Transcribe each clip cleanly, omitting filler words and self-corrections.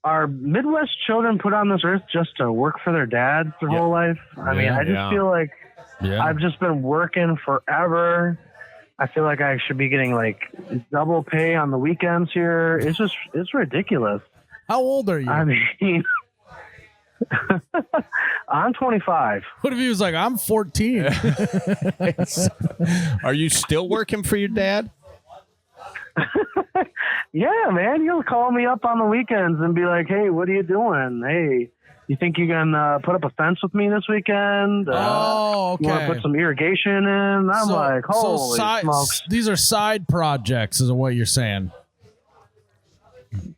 are Midwest children put on this earth just to work for their dads their whole life? I mean, I just feel like I've just been working forever. I feel like I should be getting like double pay on the weekends here. It's ridiculous. How old are you? I mean, I'm 25. What if he was like, I'm 14? Are you still working for your dad? Yeah, man. He'll call me up on the weekends and be like, hey, what are you doing? Hey, you think you can put up a fence with me this weekend? Okay. You want to put some irrigation in? I'm like, holy smokes. These are side projects, is what you're saying.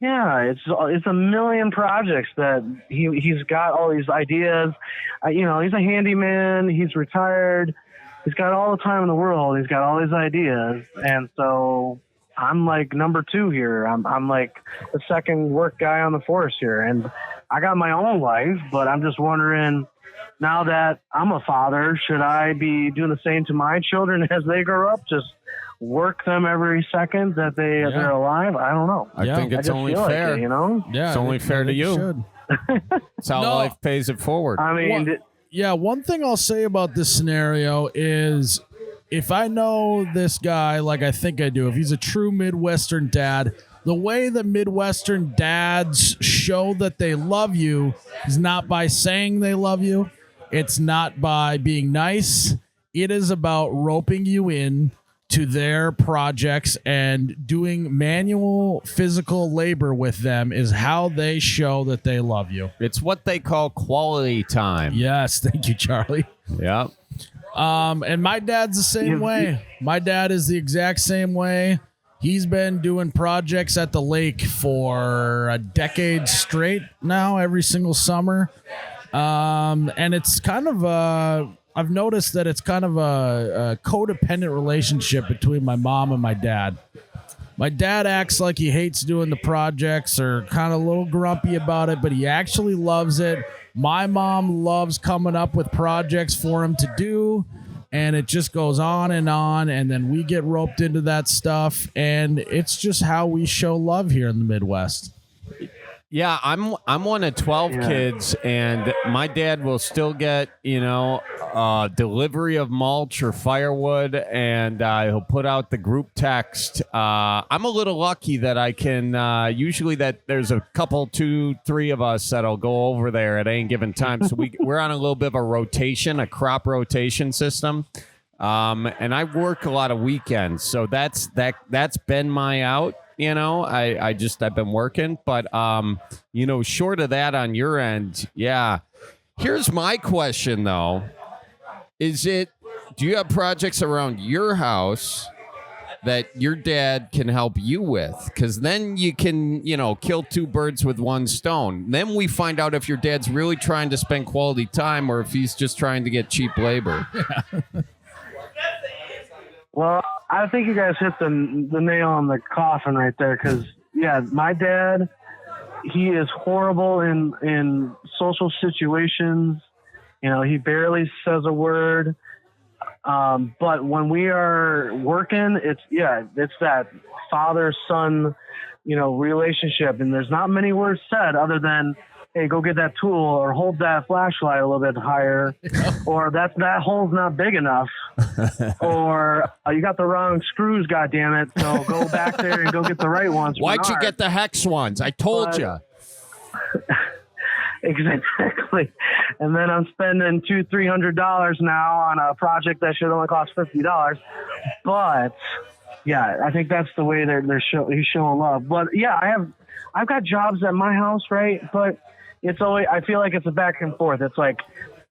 Yeah, it's a million projects that he's got all these ideas. He's a handyman. He's retired. He's got all the time in the world. He's got all these ideas. And so I'm like number two here. I'm like the second work guy on the force here. And I got my own life, but I'm just wondering, now that I'm a father, should I be doing the same to my children as they grow up? Just work them every second that they're alive? I don't know. I think it's only fair. Like it, Yeah, it's only fair to you. That's how life pays it forward. I mean, one thing I'll say about this scenario is if I know this guy like I think I do, if he's a true Midwestern dad, the way that Midwestern dads show that they love you is not by saying they love you. It's not by being nice. It is about roping you in to their projects and doing manual physical labor with them is how they show that they love you. It's what they call quality time. Yes. Thank you, Charlie. Yeah. And my dad's the same way. My dad is the exact same way. He's been doing projects at the lake for a decade straight now, every single summer. And it's kind of I've noticed that it's kind of a codependent relationship between my mom and my dad. My dad acts like he hates doing the projects or kind of a little grumpy about it, but he actually loves it. My mom loves coming up with projects for him to do, and it just goes on, and then we get roped into that stuff, and it's just how we show love here in the Midwest. Yeah, I'm one of 12 kids, and my dad will still get, delivery of mulch or firewood, and he'll put out the group text. I'm a little lucky that I can, usually that there's a couple, 2, 3 of us that'll go over there at any given time. So we're on a little bit of a rotation, a crop rotation system. And I work a lot of weekends, so that's been my out. I've been working, but, short of that on your end, yeah. Here's my question, though. Do you have projects around your house that your dad can help you with? Because then you can, kill 2 birds with 1 stone. Then we find out if your dad's really trying to spend quality time or if he's just trying to get cheap labor. Well, I think you guys hit the nail on the coffin right there because, my dad, he is horrible in social situations. He barely says a word. But when we are working, it's that father-son, relationship. And there's not many words said other than, hey, go get that tool or hold that flashlight a little bit higher, or that hole's not big enough, or you got the wrong screws, goddammit, so go back there and go get the right ones. Why'd you get the hex ones? I told you. Exactly. And then I'm spending $200-$300 now on a project that should only cost $50. But I think that's the way he's showing love. But I've got jobs at my house, right? But it's always, I feel like it's a back and forth. It's like,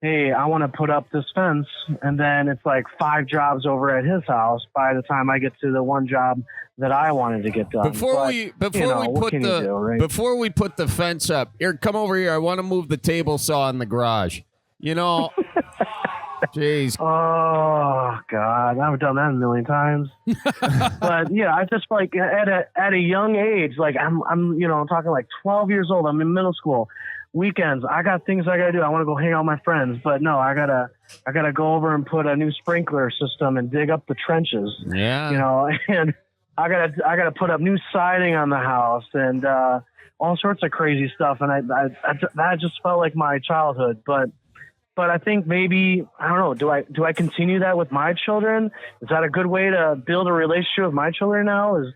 hey, I want to put up this fence, and then it's like 5 jobs over at his house by the time I get to the one job that I wanted to get done. Before we put the fence up, here, come over here. I want to move the table saw in the garage. Jeez. Oh God, I've done that a million times. But I just like at a young age, like I'm talking like 12 years old. I'm in middle school. Weekends, I got things I gotta do. I want to go hang out with my friends, but no, I gotta go over and put a new sprinkler system and dig up the trenches. Yeah. And I gotta put up new siding on the house, and all sorts of crazy stuff. And that just felt like my childhood. But I think maybe, I don't know, do I continue that with my children? Is that a good way to build a relationship with my children now? Is,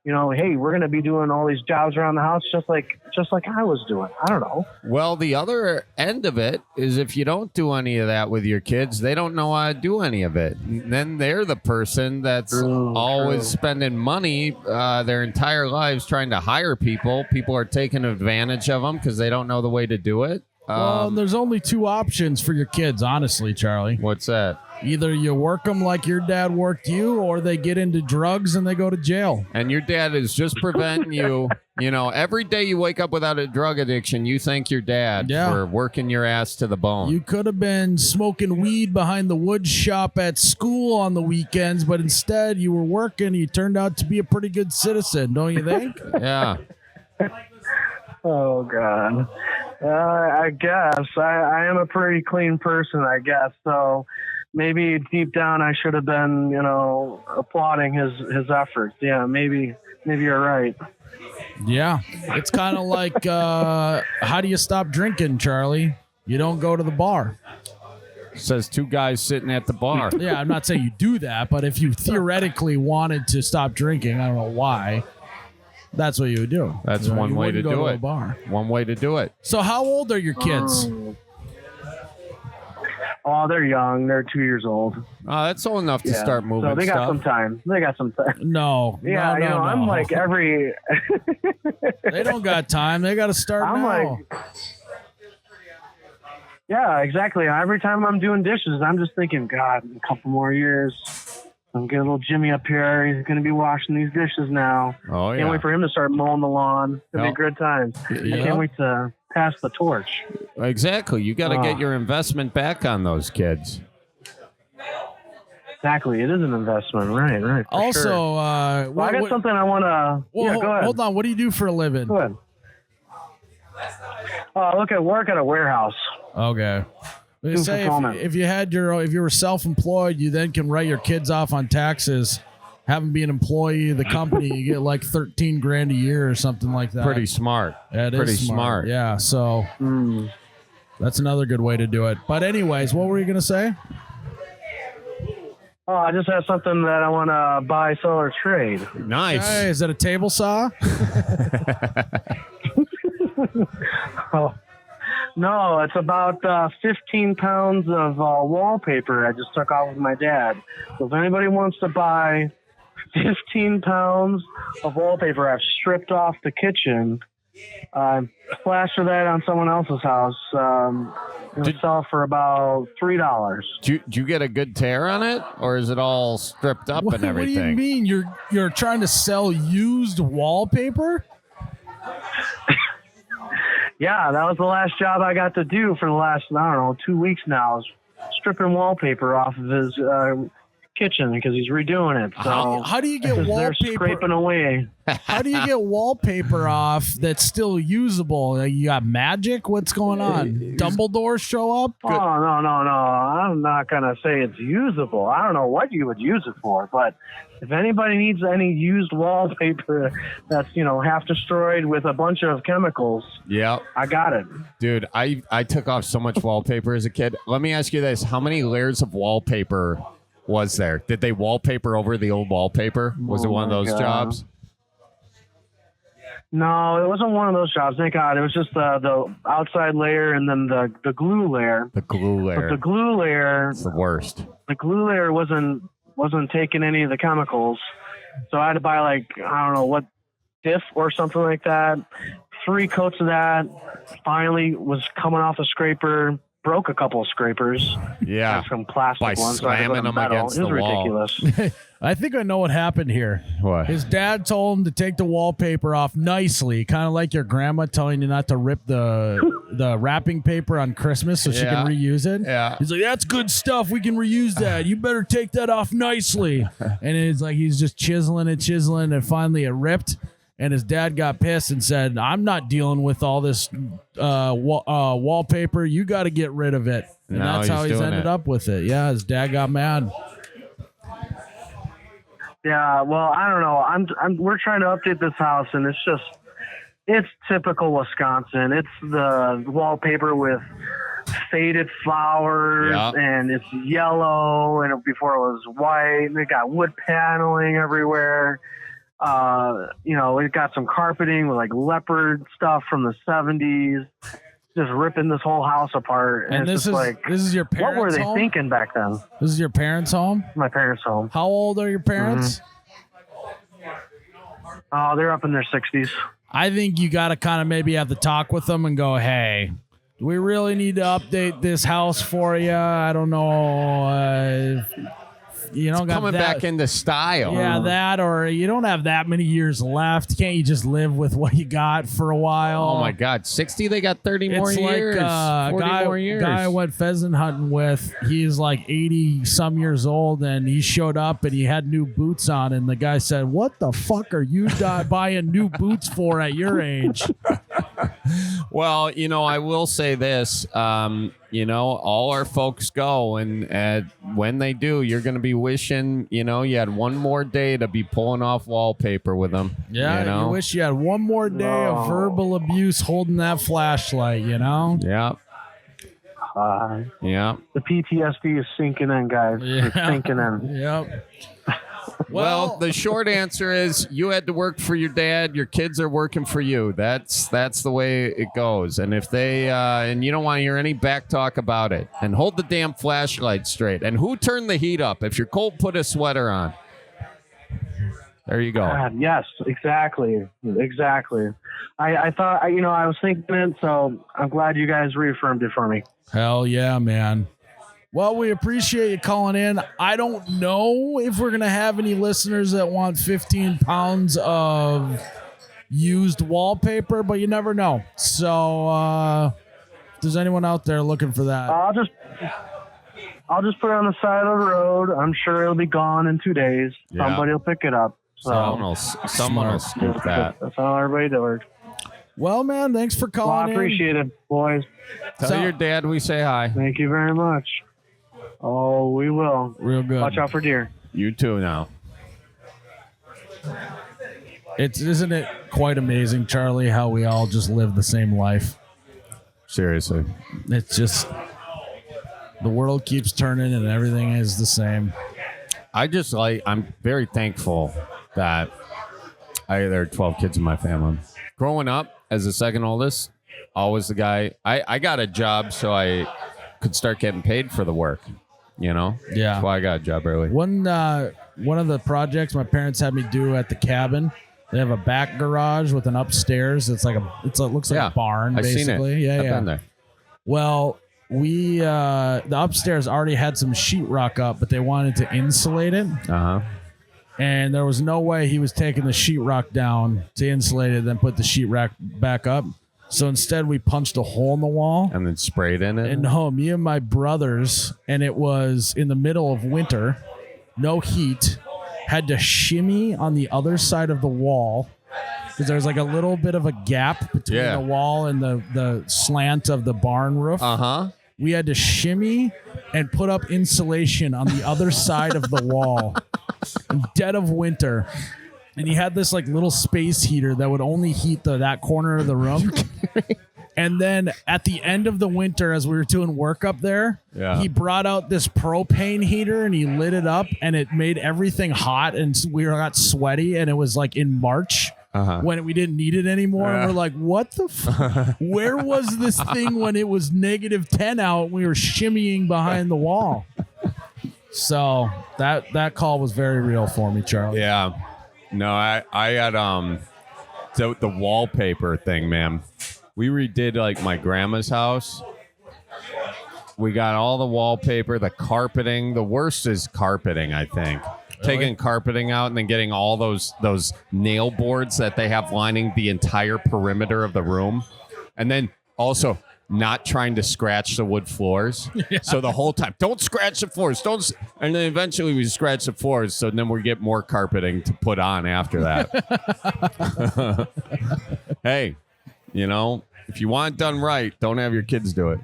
hey, we're going to be doing all these jobs around the house just like I was doing. I don't know. Well, the other end of it is if you don't do any of that with your kids, they don't know how to do any of it. And then they're the person that's always spending money their entire lives trying to hire people. People are taking advantage of them because they don't know the way to do it. Well, there's only two options for your kids, honestly, Charlie. What's that? Either you work them like your dad worked you, or they get into drugs and they go to jail. And your dad is just preventing you. Every day you wake up without a drug addiction, you thank your dad for working your ass to the bone. You could have been smoking weed behind the wood shop at school on the weekends, but instead you were working. You turned out to be a pretty good citizen, don't you think? Yeah. Oh, God. I guess. I am a pretty clean person, I guess. So maybe deep down I should have been, applauding his efforts. Yeah, maybe you're right. Yeah. It's kind of like, how do you stop drinking, Charlie? You don't go to the bar. Says two guys sitting at the bar. Yeah, I'm not saying you do that, but if you theoretically wanted to stop drinking, I don't know why, that's what you would do. That's one way to do it. Bar. One way to do it. So how old are your kids? Oh, they're young. They're 2 years old. Oh, that's old enough to start moving. So they got some time. No. Yeah, no. I'm like every. They don't got time. They got to start now. Yeah, exactly. Every time I'm doing dishes, I'm just thinking, God, in a couple more years, I'm getting a little Jimmy up here. He's going to be washing these dishes now. Oh, yeah. Can't wait for him to start mowing the lawn. It'll be a good time. Yeah. I can't wait to pass the torch. Exactly. You got to get your investment back on those kids. Exactly. It is an investment. Right. Also, sure. I got something I want to... Well, go ahead. Hold on. What do you do for a living? Go ahead. Work at a warehouse. Okay. Say if you were self-employed, you then can write your kids off on taxes. Have them be an employee of the company, you get like $13,000 a year or something like that. Pretty smart. That is pretty smart. Yeah. So that's another good way to do it. But anyways, what were you gonna say? Oh, I just have something that I want to buy, sell, or trade. Nice. Hey, is that a table saw? Oh. No, it's about 15 pounds of wallpaper I just took off with my dad. So if anybody wants to buy 15 pounds of wallpaper I've stripped off the kitchen, plaster that on someone else's house, it'll sell for about $3. Do you get a good tear on it, or is it all stripped up and everything? What do you mean? You're trying to sell used wallpaper? Yeah, that was the last job I got to do for the last, 2 weeks now. Is stripping wallpaper off of his kitchen because he's redoing it. So how do you get wallpaper? They're scraping away. How do you get wallpaper off that's still usable? You got magic? What's going on? Dumbledore show up? Oh, no. I'm not going to say it's usable. I don't know what you would use it for, but if anybody needs any used wallpaper that's, half destroyed with a bunch of chemicals, yeah, I got it. Dude, I took off so much wallpaper as a kid. Let me ask you this. How many layers of wallpaper was there? Did they wallpaper over the old wallpaper? Was it one of those jobs? No, it wasn't one of those jobs. Thank God. It was just the outside layer and then the glue layer. The glue layer. But the glue layer... It's the worst. The glue layer wasn't taking any of the chemicals. So I had to buy what diff or something like that. 3 coats of that. Finally was coming off a scraper. Broke a couple of scrapers. Yeah. Some plastic by ones. slamming them against the wall. It was ridiculous. I think I know what happened here. What? His dad told him to take the wallpaper off nicely, kind of like your grandma telling you not to rip the wrapping paper on Christmas so she can reuse it. Yeah. He's like, that's good stuff. We can reuse that. You better take that off nicely. And it's like he's just chiseling, and finally it ripped. And his dad got pissed and said, I'm not dealing with all this wallpaper. You got to get rid of it. And now that's how he's ended up with it. Yeah, his dad got mad. Yeah, well, I don't know. We're trying to update this house, and it's just It's typical Wisconsin. It's the wallpaper with faded flowers, Yeah. and it's yellow, and before it was white, and they got wood paneling everywhere. We got some carpeting with like leopard stuff from the 70s, just ripping this whole house apart. And this it's just is this is your parents' what were they home? thinking back then? This is your parents' home? My parents' home. How old are your parents? Oh, they're up in their 60s. I think you got to kind of maybe have to talk with them and go, hey, do we really need to update this house for you? I don't know. You don't got Coming that, back into style. Yeah, that, or you don't have that many years left. Can't you just live with what you got for a while? Oh my God, 60? They got 30 more It's years. like 40 more years. guy I went pheasant hunting with. He's like 80 some years old, and he showed up and he had new boots on, and the guy said, "What the fuck are you buying new boots for at your age?" Well, I will say this. All our folks go, and when they do, you're going to be wishing, you had one more day to be pulling off wallpaper with them. Yeah, you wish you had one more day of verbal abuse holding that flashlight, Yeah. Yeah. The PTSD is sinking in, guys. It's sinking in. Yep. Well, the short answer is you had to work for your dad. Your kids are working for you. That's the way it goes. And if they and you don't want to hear any back talk about it, and hold the damn flashlight straight. And who turned the heat up? If you're cold, put a sweater on. There you go. God, yes, exactly. I thought, I was thinking it, so I'm glad you guys reaffirmed it for me. Hell yeah, man. Well, we appreciate you calling in. I don't know if we're going to have any listeners that want 15 pounds of used wallpaper, but you never know. So if there's anyone out there looking for that. I'll just put it on the side of the road. I'm sure it'll be gone in 2 days. Yeah. Somebody will pick it up. So Someone will scoop that. That's how everybody does. Well, man, thanks for Well, calling I appreciate it, boys. Tell your dad we say hi. Thank you very much. Oh, we will. Real good. Watch out for deer. You too now. Isn't it quite amazing, Charlie, how we all just live the same life? Seriously. It's just the world keeps turning and everything is the same. I'm very thankful that there are 12 kids in my family. Growing up as the second oldest, always the guy. I got a job so I could start getting paid for the work. Yeah. That's why I got a job early. One of the projects my parents had me do at the cabin, they have a back garage with an upstairs. It looks like a barn, I've basically. Seen it. Yeah, I've yeah. been there. Well, the upstairs already had some sheetrock up, but they wanted to insulate it. Uh-huh. And there was no way he was taking the sheetrock down to insulate it, then put the sheetrock back up. So instead, we punched a hole in the wall. And then sprayed in it? And no, me and my brothers, and it was in the middle of winter, no heat, had to shimmy on the other side of the wall because there's like a little bit of a gap between the wall and the slant of the barn roof. Uh-huh. We had to shimmy and put up insulation on the other side of the wall in dead of winter. And he had this like little space heater that would only heat that corner of the room. And then at the end of the winter, as we were doing work up there, he brought out this propane heater and he lit it up and it made everything hot and we got sweaty. And it was like in March when we didn't need it anymore. And we're like, what the where was this thing when it was -10 out and we were shimmying behind the wall? So that call was very real for me, Charlie. Yeah. No, I had the wallpaper thing, man. We redid like my grandma's house. We got all the wallpaper, the carpeting. The worst is carpeting, I think. Really? Taking carpeting out and then getting all those nail boards that they have lining the entire perimeter of the room. And then also not trying to scratch the wood floors. Yeah. So the whole time, don't scratch the floors. And then eventually we scratch the floors. So then we get more carpeting to put on after that. Hey, if you want it done right, don't have your kids do it.